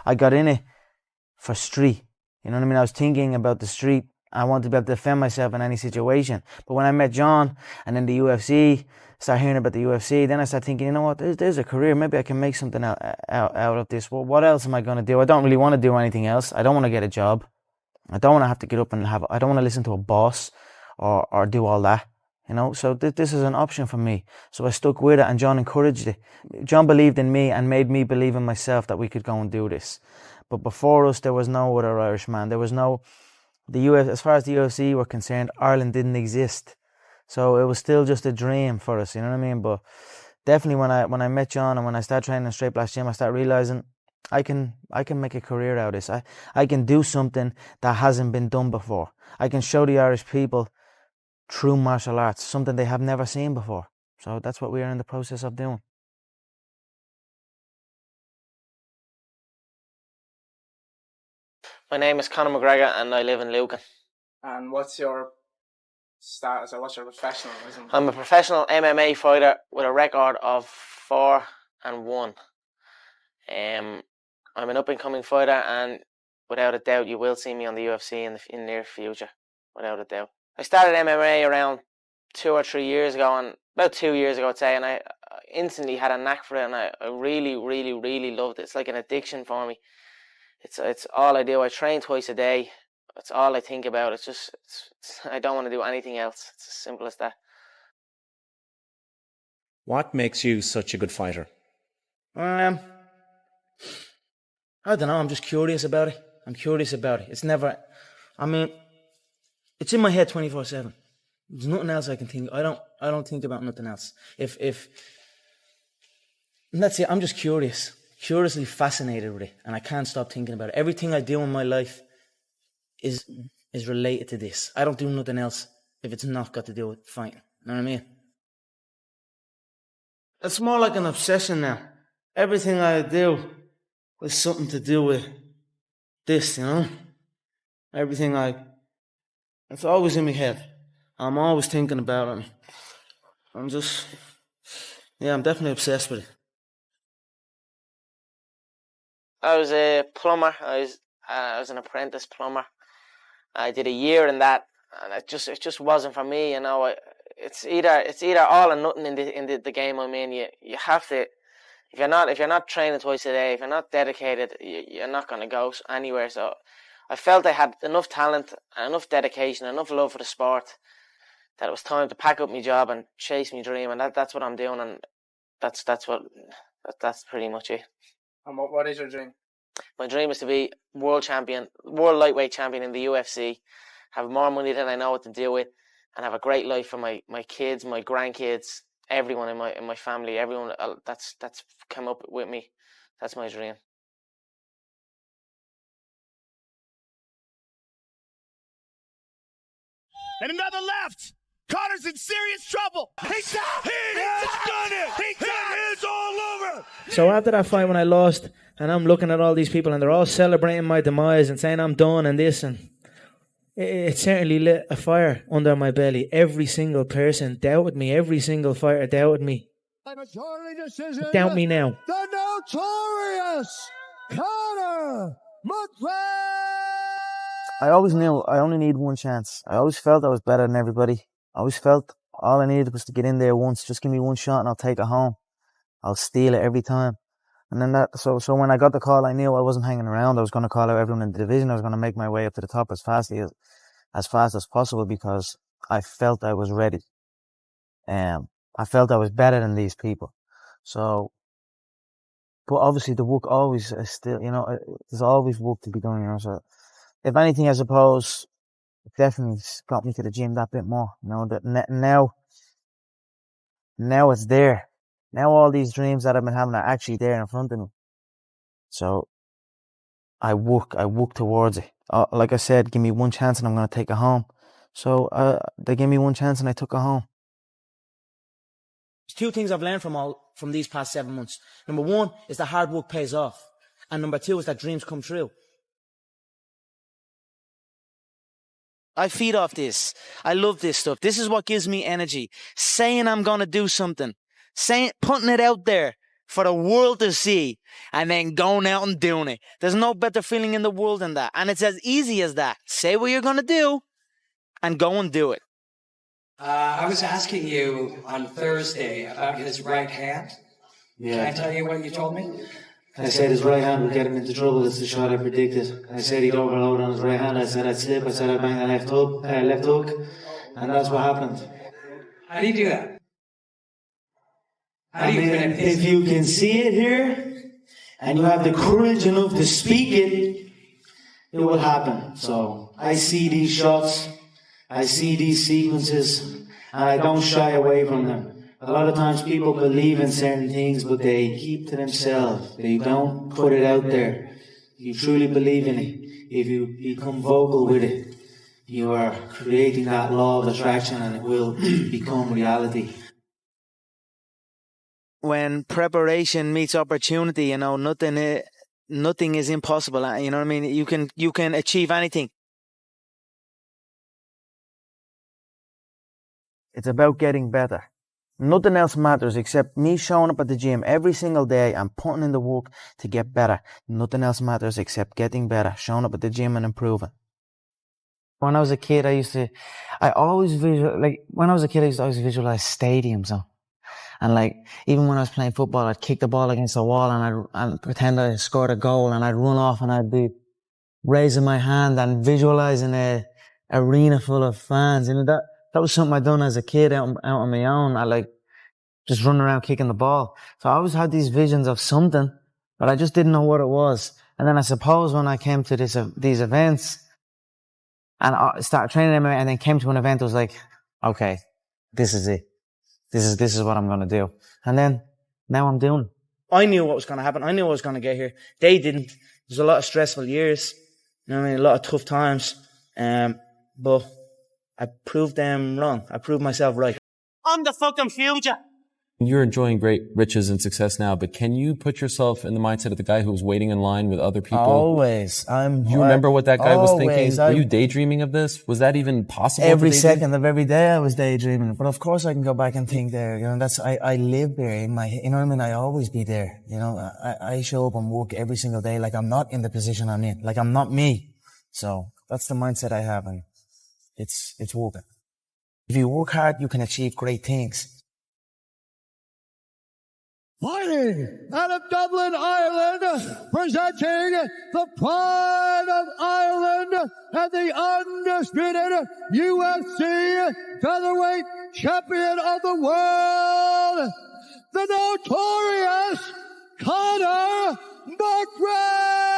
I got in it for street. You know what I mean? I was thinking about the street. I wanted to be able to defend myself in any situation. But when I met John and then the UFC, start hearing about the UFC, then I start thinking, you know what, there's a career. Maybe I can make something out of this. Well, what else am I going to do? I don't really want to do anything else. I don't want to get a job. I don't want to have to get up and I don't want to listen to a boss or do all that. You know, so this is an option for me. So I stuck with it, and John encouraged it. John believed in me and made me believe in myself that we could go and do this. But before us, there was no other Irishman. There was no, as far as the UFC were concerned, Ireland didn't exist. So it was still just a dream for us, you know what I mean? But definitely when I met John and when I started training in Straight Blast Gym, I started realizing I can make a career out of this. I can do something that hasn't been done before. I can show the Irish people true martial arts, something they have never seen before. So that's what we are in the process of doing. My name is Conor McGregor and I live in Lucan. And what's your status, or what's your professionalism? I'm a professional MMA fighter with a record of 4-1. I'm an up-and-coming fighter, and without a doubt you will see me on the UFC in the near future, without a doubt. I started MMA around 2 or 3 years ago, and about 2 years ago I'd say, and I instantly had a knack for it, and I really, really, really loved it. It's like an addiction for me. It's all I do. I train twice a day. That's all I think about. I don't want to do anything else. It's as simple as that. What makes you such a good fighter? I don't know. I'm just curious about it. It's never, it's in my head 24/7. There's nothing else I can think. I don't think about nothing else. And that's it. I'm just curiously fascinated with it, and I can't stop thinking about it. Everything I do in my life is related to this. I don't do nothing else if it's not got to do with fighting. You know what I mean? It's more like an obsession now. Everything I do is something to do with this, you know? It's always in my head. I'm always thinking about it. I'm definitely obsessed with it. I was a plumber. I was an apprentice plumber. I did a year in that, and it just wasn't for me. You know, it's either all or nothing in the game I'm in. You have to, if you're not training twice a day, if you're not dedicated, you're not going to go anywhere. So I felt I had enough talent, enough dedication, enough love for the sport that it was time to pack up my job and chase my dream, and that's what I'm doing, and that's pretty much it. And what is your dream? My dream is to be world lightweight champion in the UFC, have more money than I know what to do with, and have a great life for my kids, my grandkids, everyone in my family, everyone that's come up with me. That's my dream. And another left. Conor's in serious trouble. He's down. He's done it. It's all over. So after that fight when I lost, and I'm looking at all these people and they're all celebrating my demise and saying I'm done and this, and it certainly lit a fire under my belly. Every single person doubted me. Every single fighter doubted me. Doubt me now. The Notorious Conor McGregor. I always knew I only need one chance. I always felt I was better than everybody. I always felt all I needed was to get in there once. Just give me one shot and I'll take it home. I'll steal it every time. And then so when I got the call, I knew I wasn't hanging around. I was going to call out everyone in the division. I was going to make my way up to the top as fast as possible, because I felt I was ready. I felt I was better than these people. So, but obviously the work always is still, you know, there's always work to be done, you know. So if anything, I suppose, it definitely got me to the gym that bit more, you know, that now it's there. Now all these dreams that I've been having are actually there in front of me. So I work towards it. Like I said, give me one chance and I'm going to take it home. So they gave me one chance and I took it home. There's two things I've learned from these past 7 months. Number one is that hard work pays off. And number two is that dreams come true. I feed off this. I love this stuff. This is what gives me energy. Saying I'm going to do something. Putting it out there. for the world to see and then going out and doing it. There's no better feeling in the world than that. And it's as easy as that. Say what you're going to do and go and do it. I was asking you on Thursday about his right hand. Yeah. Can I tell you what you told me? I said his right hand would get him into trouble. It's the shot I predicted. I said he'd overload on his right hand. I said I'd slip. I said I'd bang the left hook. And that's what happened. How do you do that? How do you if you can see it here and you have the courage enough to speak it, it will happen. So I see these shots, I see these sequences, and I don't shy away from them. A lot of times people believe in certain things, but they keep to themselves. They don't put it out there. If you truly believe in it, if you become vocal with it, you are creating that law of attraction and it will become reality. When preparation meets opportunity, you know, nothing is impossible. You know what I mean? You can achieve anything. It's about getting better. Nothing else matters except me showing up at the gym every single day and putting in the work to get better. Nothing else matters except getting better, showing up at the gym and improving. When I was a kid, I used to always visualize stadiums. And like, even when I was playing football, I'd kick the ball against the wall and I'd pretend I scored a goal and I'd run off and I'd be raising my hand and visualizing a arena full of fans. You know, that was something I'd done as a kid out on my own. I like just running around kicking the ball. So I always had these visions of something, but I just didn't know what it was. And then I suppose when I came to these events and I started training MMA and then came to an event, it was like, okay, this is it. This is what I'm going to do. And then now I'm doing it. I knew what was going to happen. I knew I was going to get here. They didn't. There's a lot of stressful years. You know what I mean? A lot of tough times. But I proved them wrong. I proved myself right. I'm the fucking future. You're enjoying great riches and success now, but can you put yourself in the mindset of the guy who was waiting in line with other people? Always. You remember what that guy was thinking? Were you daydreaming of this? Was that even possible? Every second of every day I was daydreaming. But of course I can go back and think there. You know, I live there in my, you know what I mean? I always be there. You know, I show up and work every single day like I'm not in the position I'm in. Like I'm not me. So that's the mindset I have, and it's working. If you work hard, you can achieve great things. Fighting out of Dublin, Ireland, presenting the pride of Ireland and the undisputed UFC featherweight champion of the world, the Notorious Conor McGregor!